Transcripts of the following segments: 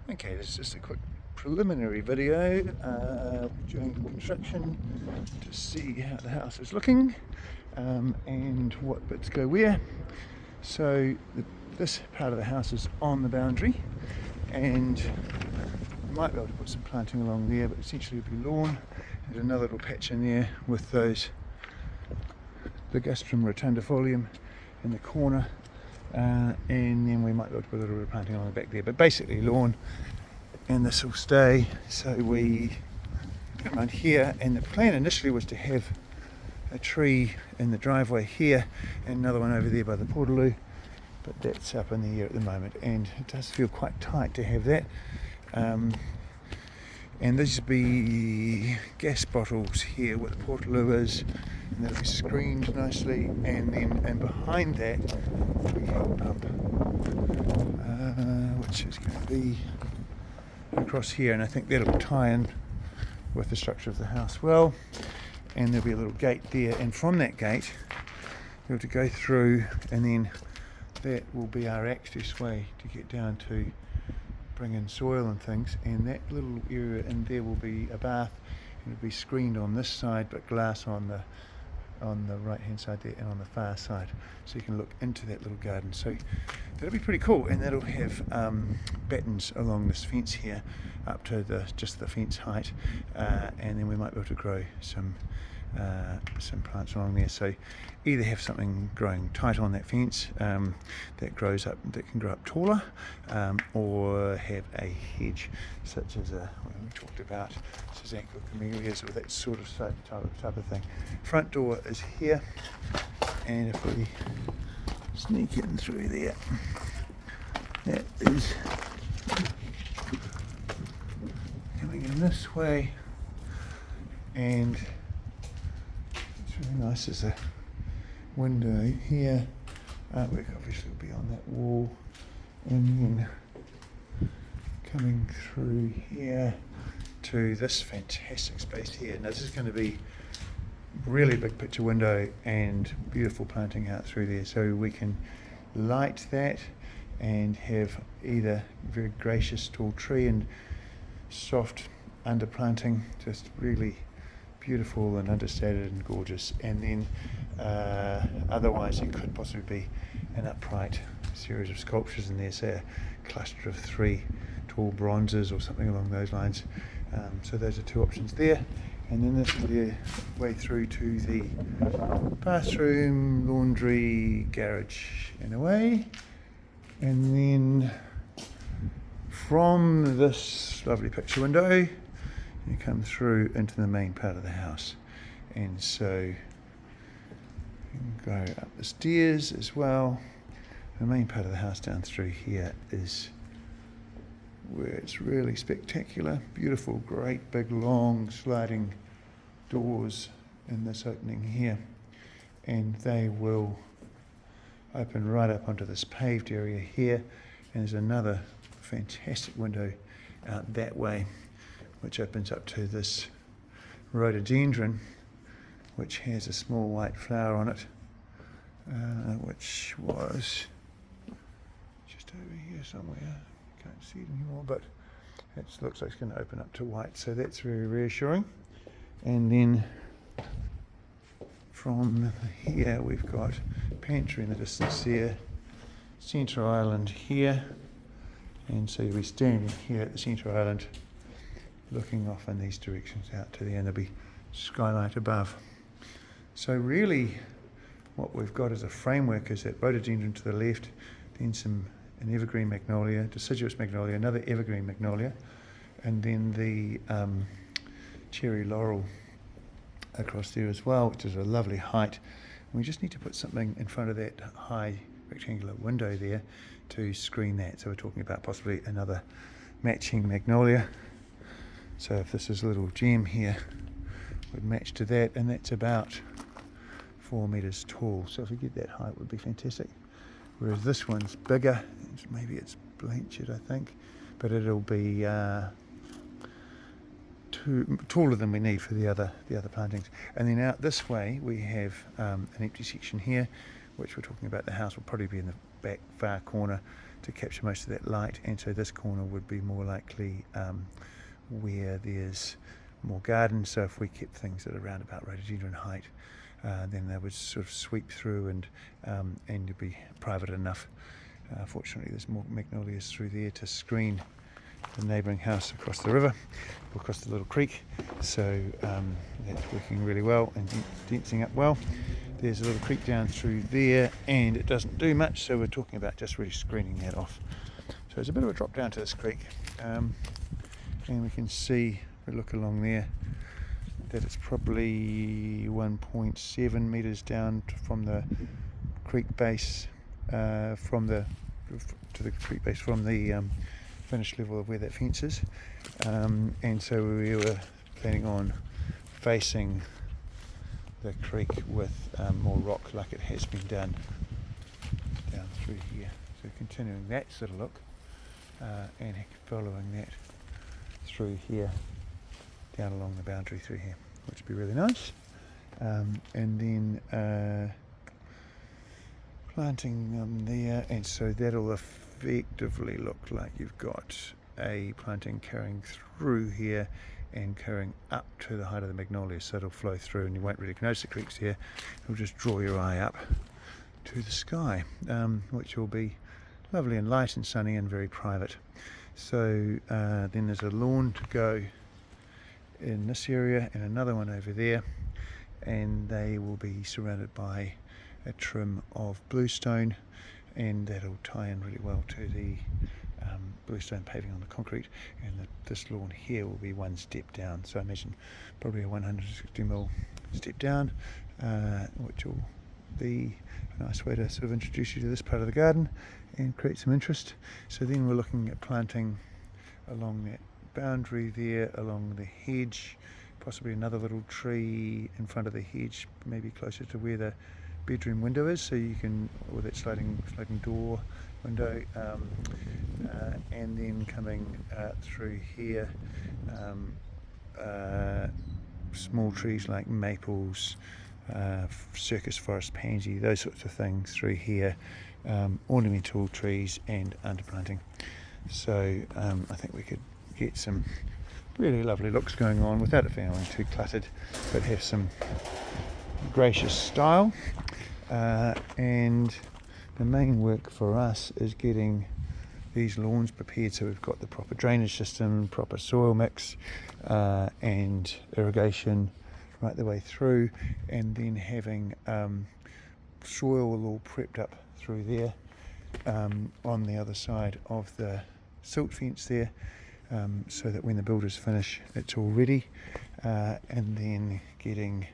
Okay, this is just a quick preliminary video during construction to see how the house is looking and what bits go where. So this part of the house is on the boundary, and you might be able to put some planting along there, but essentially it'll be lawn. There's another little patch in there with those Ligustrum rotundifolium in the corner. And then we might be able to put a little bit of planting along the back there, but basically lawn, and this will stay. So we come around here, and the plan initially was to have a tree in the driveway here and another one over there by the portaloo, but that's up in the air at the moment, and it does feel quite tight to have that. And these will be gas bottles here where the portaloo is, and that'll be screened nicely, and behind that we have a pump, which is going to be across here, and I think that'll tie in with the structure of the house well. And there'll be a little gate there, and from that gate you'll have to go through, and then that will be our access way to get down to bring in soil and things. And that little area in there will be a bath, and it'll be screened on this side but glass on the right hand side there and on the far side, so you can look into that little garden. So that'll be pretty cool, and that'll have battens along this fence here up to just the fence height, and then we might be able to grow some plants along there. So either have something growing tight on that fence that can grow up taller, or have a hedge such as what we talked about, Susanco camellias or that sort of type of thing. Front door is here, and if we sneak in through there, that is coming in this way, and it's really nice. There's a window here, which obviously will be on that wall, and then coming through here to this fantastic space here. Now this is going to be really big picture window and beautiful planting out through there, so we can light that and have either very gracious tall tree and soft underplanting, just really beautiful and understated and gorgeous. And then otherwise it could possibly be an upright series of sculptures in there, say a cluster of 3 tall bronzes or something along those lines. So those are 2 options there. And then this is the way through to the bathroom, laundry, garage in a way. And then from this lovely picture window you come through into the main part of the house, and so you can go up the stairs as well. The main part of the house down through here is where it's really spectacular. Beautiful, great big long sliding doors in this opening here, and they will open right up onto this paved area here. And there's another fantastic window out that way which opens up to this rhododendron, which has a small white flower on it, which was just over here somewhere. Can't see it anymore, but it looks like it's going to open up to white, so that's very reassuring. And then from here we've got pantry in the distance there, centre island here, and so you'll be standing here at the centre island looking off in these directions out to the end. There'll be skylight above. So really what we've got as a framework is that rhododendron to the left, then an evergreen magnolia, deciduous magnolia, another evergreen magnolia, and then the cherry laurel across there as well, which is a lovely height. And we just need to put something in front of that high rectangular window there to screen that. So we're talking about possibly another matching magnolia. So if this is a little gem here, would match to that, and that's about 4 meters tall. So if we get that height, it would be fantastic. Whereas this one's bigger, maybe it's Blanchard, I think, but it'll be taller than we need for the other plantings. And then out this way we have an empty section here, which we're talking about. The house will probably be in the back far corner to capture most of that light, and so this corner would be more likely where there's more garden. So if we kept things at around about rhododendron height, then they would sort of sweep through and you'd be private enough. Fortunately, there's more magnolias through there to screen the neighbouring house across the river, or across the little creek, so that's working really well and densing up well. There's a little creek down through there, and it doesn't do much, so we're talking about just really screening that off. So it's a bit of a drop down to this creek, and we can see, if we look along there, that it's probably 1.7 metres down from the creek base, to the creek base from the finished level of where that fence is, and so we were planning on facing the creek with more rock like it has been done down through here. So continuing that sort of look, and following that through here, down along the boundary through here, which would be really nice. And then planting them there, and so that'll effectively look like you've got a planting carrying through here and carrying up to the height of the magnolias, so it'll flow through and you won't really notice the creeks here. It'll just draw your eye up to the sky, which will be lovely and light and sunny and very private. So then there's a lawn to go in this area and another one over there, and they will be surrounded by a trim of bluestone, and that'll tie in really well to the bluestone paving on the concrete, and this lawn here will be one step down, so I imagine probably a 160mm step down, which will be a nice way to sort of introduce you to this part of the garden and create some interest. So then we're looking at planting along that boundary there, along the hedge, possibly another little tree in front of the hedge, maybe closer to where the bedroom window is, so you can, or that sliding door window, and then coming through here, small trees like maples, circus forest pansy, those sorts of things through here, ornamental trees and underplanting. So I think we could get some really lovely looks going on without it feeling too cluttered, but have some gracious style. And the main work for us is getting these lawns prepared so we've got the proper drainage system, proper soil mix, and irrigation right the way through, and then having soil all prepped up through there, on the other side of the silt fence there, so that when the builders finish it's all ready, and then getting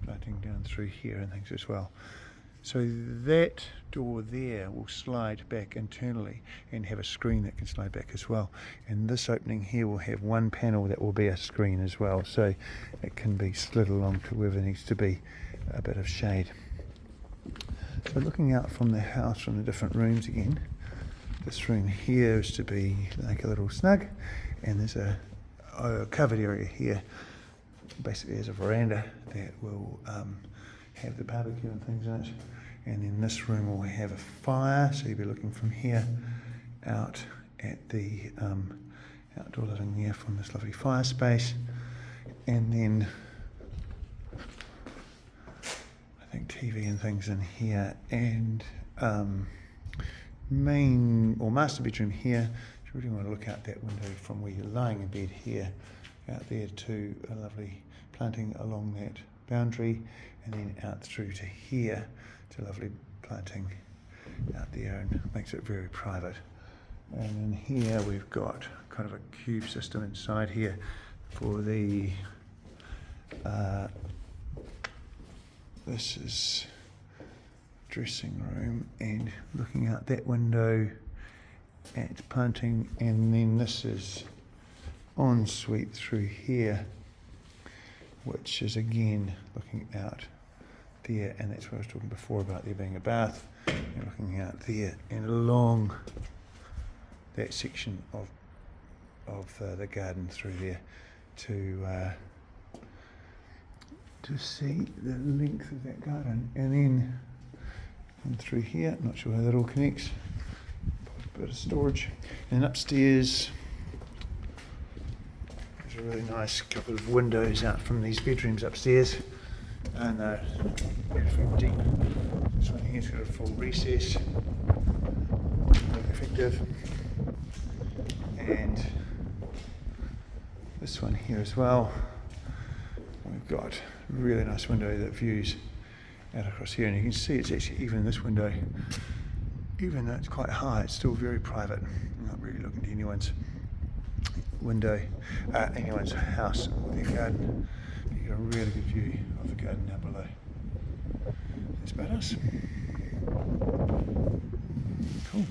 planting down through here and things as well. So that door there will slide back internally and have a screen that can slide back as well, and this opening here will have one panel that will be a screen as well, so it can be slid along to wherever needs to be a bit of shade. So looking out from the house from the different rooms again, this room here is to be like a little snug, and there's a covered area here. Basically there's a veranda that will have the barbecue and things in it, and then this room will have a fire, so you'll be looking from here out at the outdoor living there from this lovely fire space, and then I think TV and things in here, and main or master bedroom here. If you really want to look out that window from where you're lying in bed here, out there to a lovely planting along that boundary, and then out through to here to lovely planting out there, and makes it very private. And in here we've got kind of a cube system inside here for the this is dressing room, and looking out that window at planting, and then this is ensuite through here, which is again looking out there, and that's what I was talking before about there being a bath, and looking out there and along that section of the garden through there to see the length of that garden. And then And through here, not sure how that all connects. A bit of storage. And upstairs, there's a really nice couple of windows out from these bedrooms upstairs. And they're beautifully deep. This one here's got a full recess. Very effective. And this one here as well. We've got a really nice window that views out across here, and you can see it's actually, even this window, even though it's quite high, it's still very private. I'm not really looking to anyone's window, anyone's house or their garden. You get a really good view of the garden down below. That's about us. Cool.